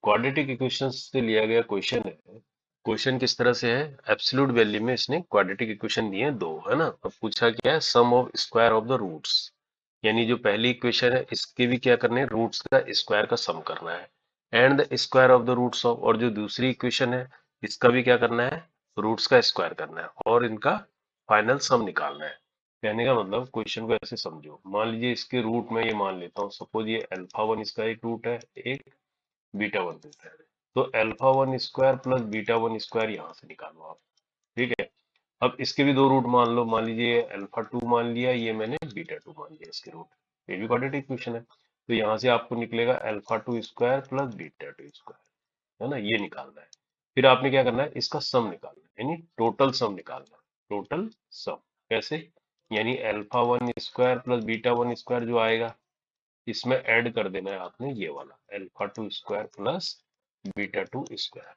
Quadratic equations से लिया गया क्वेश्चन है। क्वेश्चन किस तरह से है, एब्सोल्यूट वैल्यू में इसने क्वाड्रेटिक इक्वेशन दिए हैं दो, है ना। अब पूछा क्या है, sum of square of the roots, यानी जो पहली इक्वेशन है इसके भी क्या करने हैं, रूट्स का स्क्वायर का सम करना है, and the square of the roots of, और जो दूसरी इक्वेशन है इसका भी क्या करना है, रूट्स का स्क्वायर करना है और इनका फाइनल सम निकालना है। कहने का मतलब क्वेश्चन को ऐसे समझो, मान लीजिए इसके रूट में ये मान लेता हूँ, सपोज ये अल्फा वन इसका एक रूट है, एक बीटा वन देता है, तो alpha one square plus beta one square यहाँ से निकालो आप। ठीक है। अब इसके भी दो रूट मान लो, मान लीजिए अल्फा टू मान लिया, ये मैंने बीटा टू मान लिया इसके रूट, ये भी क्वाड्रेटिक इक्वेशन है। तो यहाँ से आपको निकलेगा alpha two square plus beta two square, है ना, ये निकालना है। फिर आपने क्या करना है, इसका सम निकालना है, यानी टोटल सम निकालना है, टोटल सम। कैसे, यानी alpha one square plus beta one square जो आएगा, इसमें ऐड कर देना है आपने ये वाला alpha two square plus beta two square.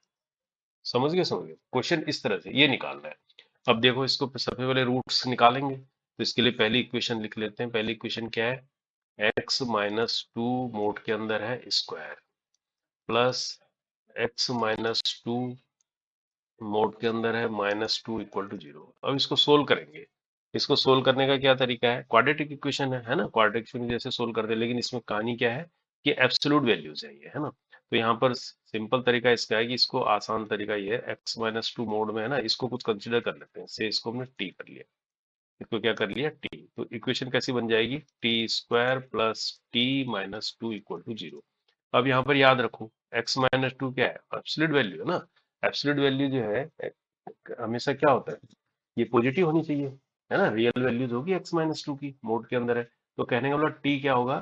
समझ गए, समझ गए, क्वेश्चन इस तरह से ये निकालना है। अब देखो इसको सबसे पहले रूट्स निकालेंगे, तो इसके लिए पहली इक्वेशन लिख लेते हैं। पहली इक्वेशन क्या है, x माइनस टू मोड के अंदर है square plus x minus two mod के अंदर है minus two equal to zero. अब इसको सोल्व करेंगे। इसको सोल्व करने का क्या तरीका है, क्वाड्रेटिक इक्वेशन है ना, क्वाड्रेटिक इक्वेशन जैसे सोल्व करते हैं, लेकिन इसमें कहानी क्या है कि एब्सोल्यूट वैल्यूज है ये, है ना। तो यहाँ पर सिंपल तरीका इसका है कि इसको आसान तरीका ये है, एक्स माइनस टू मोड में है ना, इसको कुछ कंसिडर कर लेते हैं, से इसको हमने टी कर लिया, इसको क्या कर लिया टी, तो इक्वेशन कैसी बन जाएगी, t square plus t minus two equal to zero. अब यहाँ पर याद रखो एक्स माइनस टू क्या है, एब्सोल्यूट वैल्यू है ना। एब्सोल्यूट वैल्यू जो है हमेशा क्या होता है, ये पॉजिटिव होनी चाहिए, है ना। रियल वैल्यूज होगी एक्स माइनस टू की, मोड के अंदर है, तो कहने का मतलब टी क्या होगा,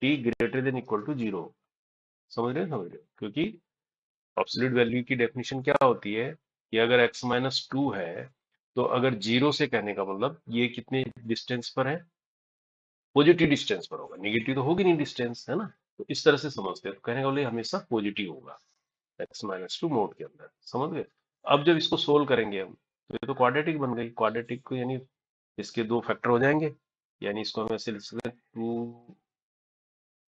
t greater than equal to zero. समझ रहे हैं, समझ रहे हो, क्योंकि एब्सोल्यूट वैल्यू की डेफिनेशन क्या होती है कि अगर x माइनस टू है, तो अगर जीरो से, कहने का मतलब ये कितने डिस्टेंस पर है, पॉजिटिव डिस्टेंस पर होगा, निगेटिव तो होगी नहीं डिस्टेंस, है ना। तो इस तरह से समझते हैं, तो कहने का मतलब ये हमेशा पॉजिटिव होगा x माइनस टू मोड के अंदर। समझ गए। अब जब इसको सोल्व करेंगे हम, तो ये तो क्वाड्रेटिक बन गई, क्वाड्रेटिक को यानी इसके दो फैक्टर हो जाएंगे, यानी इसको हम ऐसे लिख सकते हैं, टू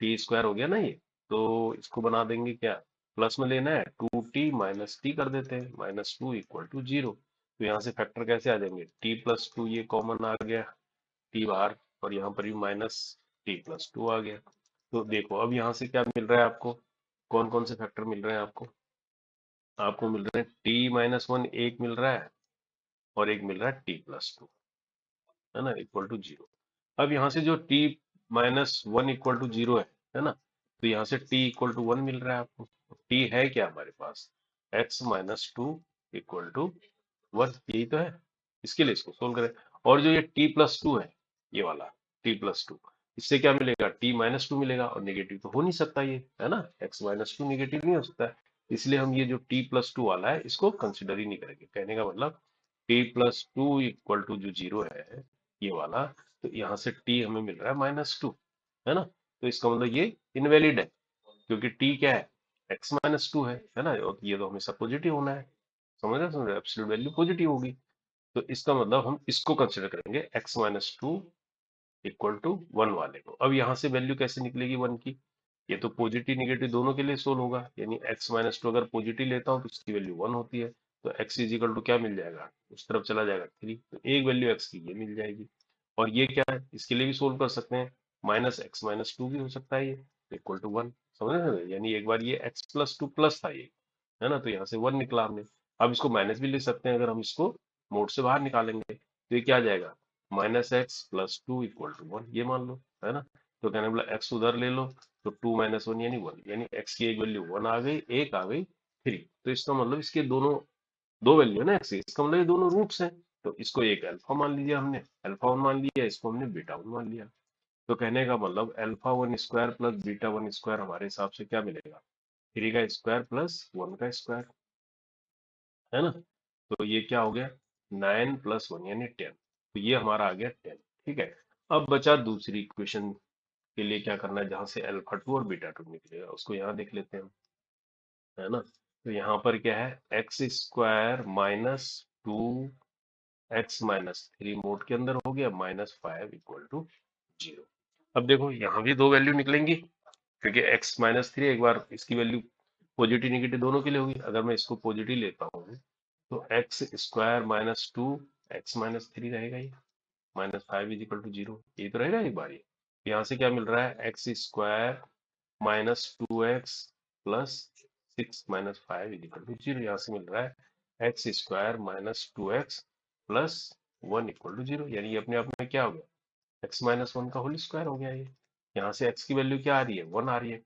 टी स्क्वायर हो गया ना ये, तो इसको बना देंगे क्या, प्लस में लेना है, टू टी माइनस टी कर देते हैं, minus two equal to zero. तो यहाँ से फैक्टर कैसे आ जाएंगे, टी प्लस टू ये कॉमन आ गया, टी बाहर, और यहाँ पर भी माइनस टी प्लस टू आ गया। तो देखो अब यहाँ से क्या मिल रहा है आपको, कौन कौन से फैक्टर मिल रहे हैं आपको, आपको मिल रहे हैं टी माइनस वन एक मिल रहा है, और एक मिल रहा है टी प्लस टू, है ना, इक्वल टू जीरो। अब यहाँ से जो t minus one equal to zero है ना, तो यहाँ से t इक्वल टू वन मिल रहा है आपको। t है क्या हमारे पास, x minus two equal to one, यही तो है। इसके लिए इसको सोल्व करें, और जो ये t प्लस टू है, ये वाला t प्लस टू, इससे क्या मिलेगा, t माइनस टू मिलेगा, और नेगेटिव तो हो नहीं सकता ये, है ना, x माइनस टू निगेटिव नहीं हो सकता है। इसलिए हम ये जो t प्लस टू वाला है इसको कंसिडर ही नहीं करेंगे। कहने का मतलब t plus two equal to जो जीरो है, ये वाला, तो यहाँ से t हमें मिल रहा है माइनस टू, है ना। तो इसका मतलब ये इनवैलिड है, क्योंकि t क्या है, x माइनस टू है ना, और ये तो हमेशा पॉजिटिव होना है। समझ रहे, समझ रहे, एब्सोल्यूट वैल्यू पॉजिटिव होगी। तो इसका मतलब हम इसको कंसिडर करेंगे x minus two equal to one वाले को। अब यहाँ से वैल्यू कैसे निकलेगी वन की, ये तो पॉजिटिव निगेटिव दोनों के लिए सोल्व होगा, यानी x माइनस टू अगर पॉजिटिव लेता हूँ तो इसकी वैल्यू वन होती है, तो x इज इक्वल टू क्या मिल जाएगा, उस तरफ चला जाएगा थ्री, तो एक वैल्यू x की ये मिल जाएगी। और ये क्या है, इसके लिए भी सोल्व कर सकते हैं, माइनस एक्स माइनस टू भी हो सकता है ये, इक्वल टू वन। समझ रहे हैं, यानी एक बार ये एक्स प्लस टू प्लस था ये, है ना, तो यहाँ से वन निकला हमने। अब इसको माइनस भी ले सकते हैं, अगर हम इसको मोड से बाहर निकालेंगे तो ये क्या आ जाएगा, minus x plus two equal to one, ये मान लो, है ना। तो कहने बोला एक्स उधर ले लो, तो टू माइनस वन यानी वन, यानी एक्स की एक वैल्यू वन आ गई, एक आ गई थ्री। तो इसका मतलब इसके दोनों, दो वैल्यू है ना एक्स की, इसका मतलब ये दोनों रूट्स हैं। तो इसको एक अल्फा मान लिया हमने, अल्फा वन मान लिया, इसको हमने बीटा वन मान लिया। तो कहने का मतलब alpha one square plus beta one square हमारे हिसाब से क्या मिलेगा, थ्री का स्क्वायर प्लस वन का स्क्वायर, है ना। तो ये क्या हो गया, नाइन प्लस वन यानी टेन, तो ये हमारा आ गया टेन। ठीक है। अब बचा दूसरी इक्वेशन के लिए क्या करना है, जहां से अल्फा टू और बीटा टू निकलेगा उसको यहाँ देख लेते हैं, है ना। तो यहाँ पर क्या है, x square minus two x minus three mod के अंदर हो गया, minus five equal to zero. अब देखो यहाँ भी दो वैल्यू निकलेंगी, क्योंकि x माइनस थ्री एक बार इसकी वैल्यू पॉजिटिव निगेटिव दोनों के लिए होगी। अगर मैं इसको पॉजिटिव लेता हूँ तो x square minus two x minus three रहेगा, ये minus five is equal to zero, ये तो रहेगा एक बार। ये यहाँ से क्या मिल रहा है, x square minus two x plus six minus five is equal to zero. यहाँ से मिल रहा है x square minus two x plus one equal to zero, यानी ये अपने आप में क्या हो गया, एक्स माइनस वन का होल स्क्वायर हो गया ये। यहाँ से एक्स की वैल्यू क्या आ रही है, वन आ रही है।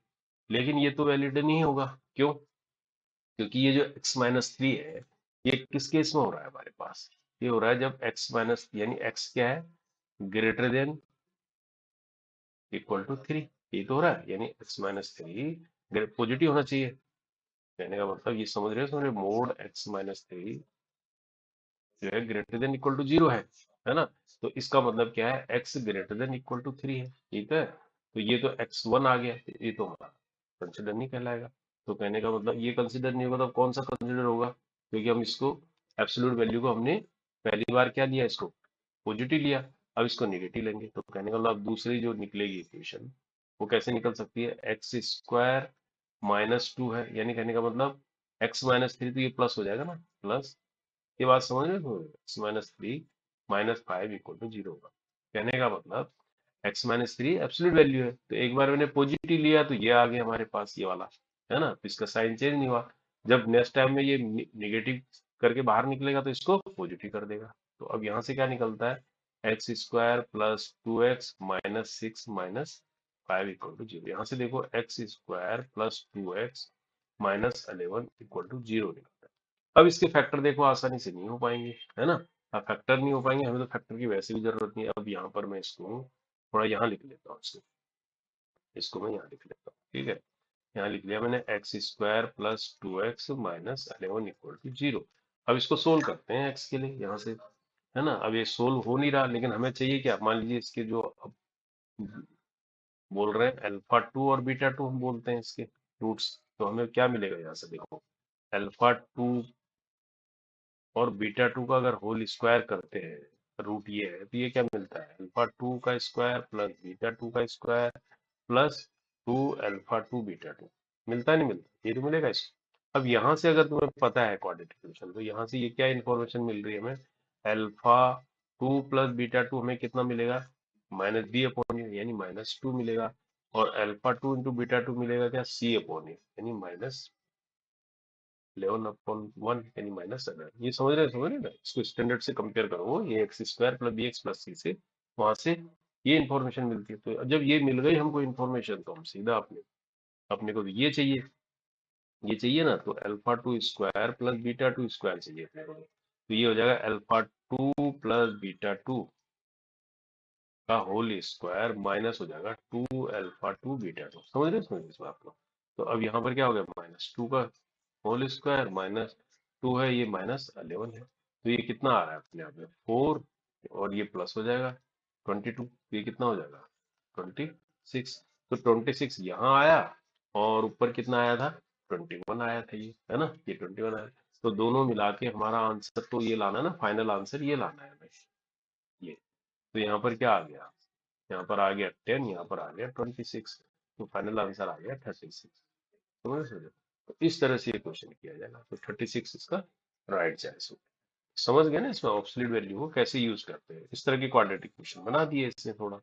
लेकिन ये तो वैलिड नहीं होगा, क्यों, क्योंकि ये जो x माइनस थ्री है ये किस केस में हो रहा है हमारे पास, ये हो रहा है जब x माइनस यानी x क्या है, greater than equal to three, ये तो हो रहा है, यानी x माइनस थ्री पॉजिटिव होना चाहिए। कहने का मतलब ये समझ रहे हो, समझ रहे, मोड x माइनस थ्री जो है greater than equal to zero है ना। तो इसका मतलब क्या है, x greater than equal to three है, ठीक है। तो ये तो x वन आ गया, ये तो हमारा कंसिडर नहीं कहलाएगा। तो कहने का मतलब ये कंसिडर नहीं होगा, तो कौन सा कंसिडर होगा, क्योंकि हम इसको एब्सोल्यूट वैल्यू को हमने पहली बार क्या लिया, इसको पॉजिटिव लिया, अब इसको निगेटिव लेंगे। तो कहने का मतलब दूसरी जो निकलेगी इक्वेशन वो कैसे निकल सकती है, एक्स स्क्वायर माइनस टू है, यानी कहने का मतलब एक्स माइनस थ्री, तो ये प्लस हो जाएगा ना, प्लस, ये बात समझ रहे हो, x minus three minus five equal to zero होगा। कहने का मतलब x minus three absolute value है, तो एक बार मैंने पॉजिटिव लिया तो ये आ गया हमारे पास ये वाला, है ना, तो इसका साइन चेंज नहीं हुआ। जब नेक्स्ट टाइम में ये निगेटिव करके बाहर निकलेगा तो इसको पॉजिटिव कर देगा। तो अब यहाँ से क्या निकलता है, x square plus two x minus six minus five equal to zero. यहाँ से देखो x square plus two x minus eleven equal to zero निकलता है। अब इसके फैक्टर देखो आसानी से नहीं हो पाएंगे, है ना। अब फैक्टर नहीं हो पाएंगे, हमें तो फैक्टर की वैसे भी जरूरत नहीं है। अब यहाँ पर मैं इसको थोड़ा यहाँ लिख लेता हूँ, इसको मैं यहाँ लिख लेता हूँ, ठीक है। यहाँ लिख लिया मैंने x square plus two x minus eleven equal to zero. अब इसको सोल्व करते हैं एक्स के लिए यहाँ से, है ना। अब ये सोल्व हो नहीं रहा, लेकिन हमें चाहिए क्या, मान लीजिए इसके जो अब बोल रहे हैं अल्फा टू और बीटा टू हम बोलते हैं इसके रूट्स, तो हमें क्या मिलेगा यहाँ से, देखो अल्फा टू और बीटा टू का अगर होल स्क्वायर करते हैं, रूट ये है, तो ये क्या मिलता है, अल्फा टू का स्क्वायर प्लस बीटा टू का square plus to alpha two beta to, मिलता है नहीं मिलता, ये तो मिलेगा इसको। अब यहाँ से अगर तुम्हें पता है क्वाड्रेटिक इक्वेशन, तो यहाँ से ये क्या इन्फॉर्मेशन मिल रही है हमें, alpha two plus beta to हमें कितना मिलेगा, माइनस बी अपॉन ए, यानी माइनस टू मिलेगा। और alpha two into beta two मिलेगा क्या, सी अपॉन ए, यानी माइनस 11/1, यानी माइनस 11। ये समझ रहे हैं ना, इसको स्टैंडर्ड से कंपेयर करो, ये x square plus b x plus c से वहां से ये इन्फॉर्मेशन मिलती है। तो जब ये मिल गई हमको इन्फॉर्मेशन, तो हम सीधा अपने को तो ये चाहिए ना, तो alpha two square plus beta two square चाहिए अपने को। तो ये हो जाएगा alpha two plus beta two का होल स्क्वायर माइनस हो जाएगा two alpha two beta two. समझ रहे इस बात को। तो अब यहाँ पर क्या हो गया, माइनस टू का होल स्क्वायर माइनस टू है, ये माइनस 11 है, तो ये कितना आ रहा है अपने आप में, फोर, और ये प्लस हो जाएगा 22, ये कितना हो जाएगा 26। तो 26 यहाँ आया, और ऊपर कितना आया था, 21 आया था, ये है ना, ये 21 आया। तो दोनों मिला के हमारा आंसर तो ये लाना है ना, फाइनल आंसर ये लाना है हमें, ये। तो यहाँ पर क्या आ गया, यहाँ पर आ गया 10, यहाँ पर आ गया 26, तो फाइनल आंसर आ गया 36। समझ रहे हो? तो इस तरह से ये क्वेश्चन किया जाएगा, तो 36 इसका राइट चांस हो। समझ गए ना इसमें ऑब्सोल्यूट वैल्यू को कैसे यूज करते हैं, इस तरह की क्वाड्रेटिक क्वेश्चन बना दिए इससे थोड़ा।